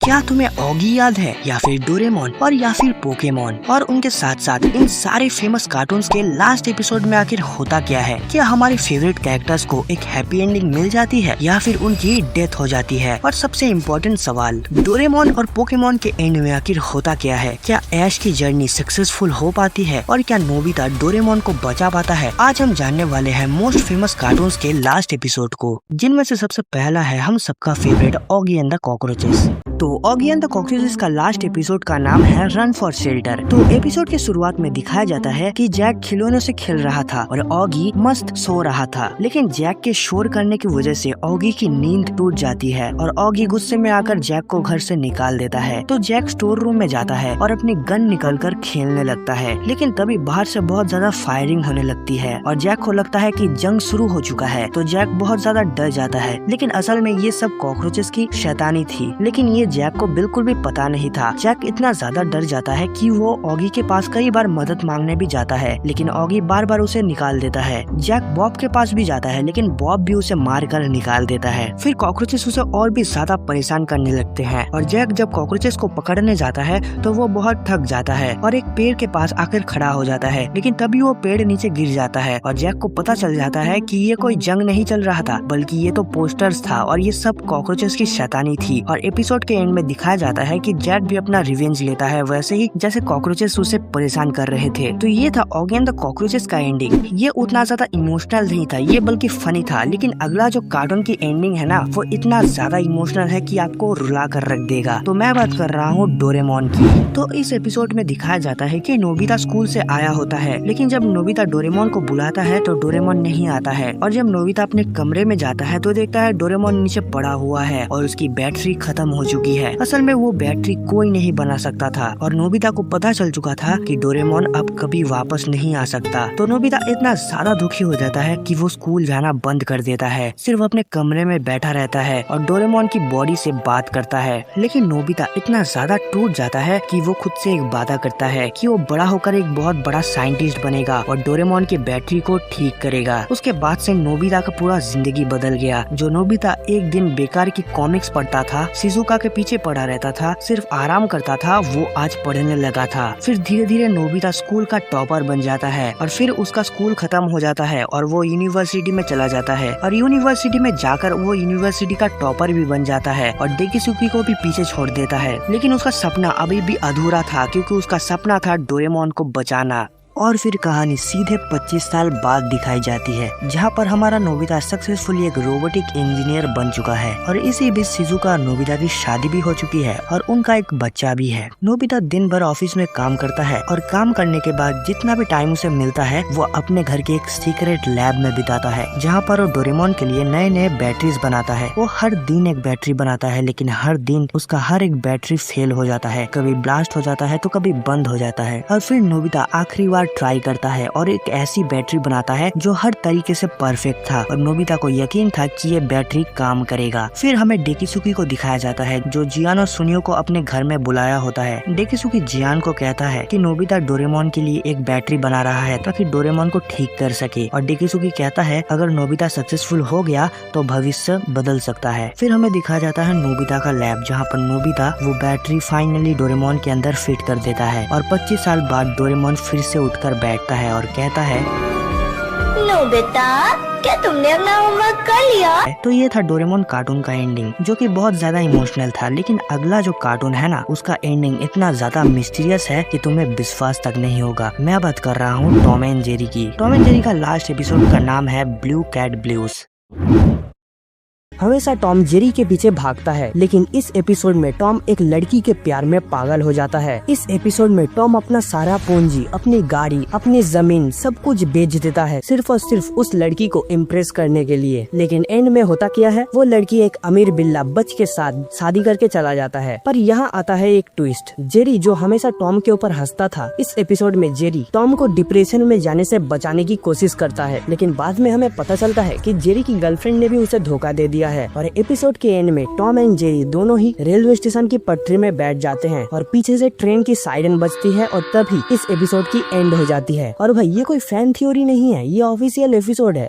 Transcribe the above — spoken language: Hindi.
क्या तुम्हें ऑगी याद है, या फिर डोरेमोन, और या फिर पोकेमोन, और उनके साथ साथ इन सारे फेमस कार्टून्स के लास्ट एपिसोड में आखिर होता क्या है? क्या हमारे फेवरेट कैरेक्टर्स को एक हैप्पी एंडिंग मिल जाती है या फिर उनकी डेथ हो जाती है? और सबसे इम्पोर्टेंट सवाल, डोरेमोन और पोकेमोन के एंड में आखिर होता क्या है? क्या ऐश की जर्नी सक्सेसफुल हो पाती है और क्या नोबिता डोरेमोन को बचा पाता है? आज हम जानने वाले हैं मोस्ट फेमस कार्टून्स के लास्ट एपिसोड को, जिनमें से सबसे पहला है हम सबका favourite Oggy and the cockroaches. तो ऑगी एंड द कॉकरोचेस का लास्ट एपिसोड का नाम है रन फॉर शेल्टर। तो एपिसोड के शुरुआत में दिखाया जाता है कि जैक खिलौनों से खेल रहा था और ऑगी मस्त सो रहा था, लेकिन जैक के शोर करने की वजह से ऑगी की नींद टूट जाती है और ऑगी गुस्से में आकर जैक को घर से निकाल देता है। तो जैक स्टोर रूम में जाता है और अपनी गन निकालकर खेलने लगता है, लेकिन तभी बाहर से बहुत ज्यादा फायरिंग होने लगती है और जैक को लगता है कि जंग शुरू हो चुका है। तो जैक बहुत ज्यादा डर जाता है, लेकिन असल में ये सब कॉकरोचेस की शैतानी थी, लेकिन ये जैक को बिल्कुल भी पता नहीं था। जैक इतना ज्यादा डर जाता है कि वो ऑगी के पास कई बार मदद मांगने भी जाता है, लेकिन ऑगी बार बार उसे निकाल देता है। जैक बॉब के पास भी जाता है, लेकिन बॉब भी उसे मार कर निकाल देता है। फिर कॉकरोचेस उसे और भी ज्यादा परेशान करने लगते हैं और जैक जब कॉकरोचेस को पकड़ने जाता है तो वो बहुत थक जाता है और एक पेड़ के पास आकर खड़ा हो जाता है, लेकिन तभी वो पेड़ नीचे गिर जाता है और जैक को पता चल जाता है कि ये कोई जंग नहीं चल रहा था, बल्कि ये तो पोस्टर्स था और ये सब कॉकरोचेस की शैतानी थी। और एपिसोड के एंड में दिखाया जाता है कि जैक भी अपना रिवेंज लेता है, वैसे ही जैसे कॉकरोचेस उसे परेशान कर रहे थे। तो ये था ऑगी एंड द कॉकरोचेस का एंडिंग। ये उतना ज्यादा इमोशनल नहीं था, ये बल्कि फनी था, लेकिन अगला जो कार्टून की एंडिंग है ना, वो इतना ज्यादा इमोशनल है कि आपको रुला कर रख देगा। तो मैं बात कर रहा हूँ डोरेमोन की। तो इस एपिसोड में दिखाया जाता है कि नोबिता स्कूल से आया होता है, लेकिन जब नोबिता डोरेमोन को बुलाता है तो डोरेमोन नहीं आता है और जब नोबिता अपने कमरे में जाता है तो देखता है डोरेमोन नीचे पड़ा हुआ है और उसकी बैटरी खत्म हो चुकी है। असल में वो बैटरी कोई नहीं बना सकता था और नोबिता को पता चल चुका था कि डोरेमोन अब कभी वापस नहीं आ सकता। तो नोबिता इतना ज्यादा दुखी हो जाता है कि वो स्कूल जाना बंद कर देता है, सिर्फ अपने कमरे में बैठा रहता है और डोरेमोन की बॉडी से बात करता है। लेकिन नोबिता इतना ज्यादा टूट जाता है कि वो खुद से एक वादा करता है कि वो बड़ा होकर एक बहुत बड़ा साइंटिस्ट बनेगा और डोरेमोन की बैटरी को ठीक करेगा। उसके बाद से नोबिता का पूरा जिंदगी बदल गया। जो नोबिता एक दिन बेकार की कॉमिक्स पढ़ता था, शिजुका के पीछे पड़ा रहता था, सिर्फ आराम करता था, वो आज पढ़ने लगा था। फिर धीरे धीरे नोबिता स्कूल का टॉपर बन जाता है और फिर उसका स्कूल खत्म हो जाता है और वो यूनिवर्सिटी में चला जाता है और यूनिवर्सिटी में जाकर वो यूनिवर्सिटी का टॉपर भी बन जाता है और डेकिसुकी को भी पीछे छोड़ देता है। लेकिन उसका सपना अभी भी अधूरा था, क्योंकि उसका सपना था डोरेमोन को बचाना। और फिर कहानी सीधे 25 साल बाद दिखाई जाती है, जहाँ पर हमारा नोबिता सक्सेसफुली एक रोबोटिक इंजीनियर बन चुका है और इसी बीच शिजुका और नोबिता की शादी भी हो चुकी है और उनका एक बच्चा भी है। नोबिता दिन भर ऑफिस में काम करता है और काम करने के बाद जितना भी टाइम उसे मिलता है वो अपने घर के एक सीक्रेट लैब में बिताता है, जहाँ पर वो डोरेमोन के लिए नए नए बैटरीज बनाता है। वो हर दिन एक बैटरी बनाता है, लेकिन हर दिन उसका हर एक बैटरी फेल हो जाता है, कभी ब्लास्ट हो जाता है तो कभी बंद हो जाता है। और फिर नोबिता आखिरी बार ट्राई करता है और एक ऐसी बैटरी बनाता है जो हर तरीके से परफेक्ट था और नोबिता को यकीन था कि ये बैटरी काम करेगा। फिर हमें डेकिसुकी को दिखाया जाता है, जो जियान और सुनियो को अपने घर में बुलाया होता है। डेकिसुकी जियान को कहता है कि नोबिता डोरेमोन के लिए एक बैटरी बना रहा है ताकि डोरेमोन को ठीक कर सके और डेकिसुकी कहता है अगर नोबिता सक्सेसफुल हो गया तो भविष्य बदल सकता है। फिर हमें दिखाया जाता है नोबिता का लैब, जहाँ पर नोबिता वो बैटरी फाइनली डोरेमोन के अंदर फिट कर देता है और 25 साल बाद डोरेमोन फिर से उठकर बैठता है और कहता है, नोबिता, क्या तुमने अपना होमवर्क कर लिया? तो ये था डोरेमोन कार्टून का एंडिंग, जो कि बहुत ज्यादा इमोशनल था। लेकिन अगला जो कार्टून है ना, उसका एंडिंग इतना ज्यादा मिस्टीरियस है कि तुम्हें विश्वास तक नहीं होगा। मैं बात कर रहा हूँ टॉम एंड जेरी की। टॉम एंड जेरी का लास्ट एपिसोड का नाम है ब्लू कैट ब्लूज। हमेशा टॉम जेरी के पीछे भागता है, लेकिन इस एपिसोड में टॉम एक लड़की के प्यार में पागल हो जाता है। इस एपिसोड में टॉम अपना सारा पूंजी, अपनी गाड़ी, अपनी जमीन सब कुछ बेच देता है, सिर्फ और सिर्फ उस लड़की को इम्प्रेस करने के लिए। लेकिन एंड में होता क्या है, वो लड़की एक अमीर बिल्ला बच के साथ शादी करके चला जाता है। पर यहाँ आता है एक ट्विस्ट। जेरी जो हमेशा टॉम के ऊपर हंसता था, इस एपिसोड में जेरी टॉम को डिप्रेशन में जाने से बचाने की कोशिश करता है, लेकिन बाद में हमें पता चलता है कि जेरी की गर्लफ्रेंड ने भी उसे धोखा दे दिया है। और एपिसोड के एंड में टॉम एंड जेरी दोनों ही रेलवे स्टेशन की पटरी में बैठ जाते हैं और पीछे से ट्रेन की साइरन बजती है और तभी इस एपिसोड की एंड हो जाती है। और भाई ये कोई फैन थ्योरी नहीं है, ये ऑफिशियल एपिसोड है।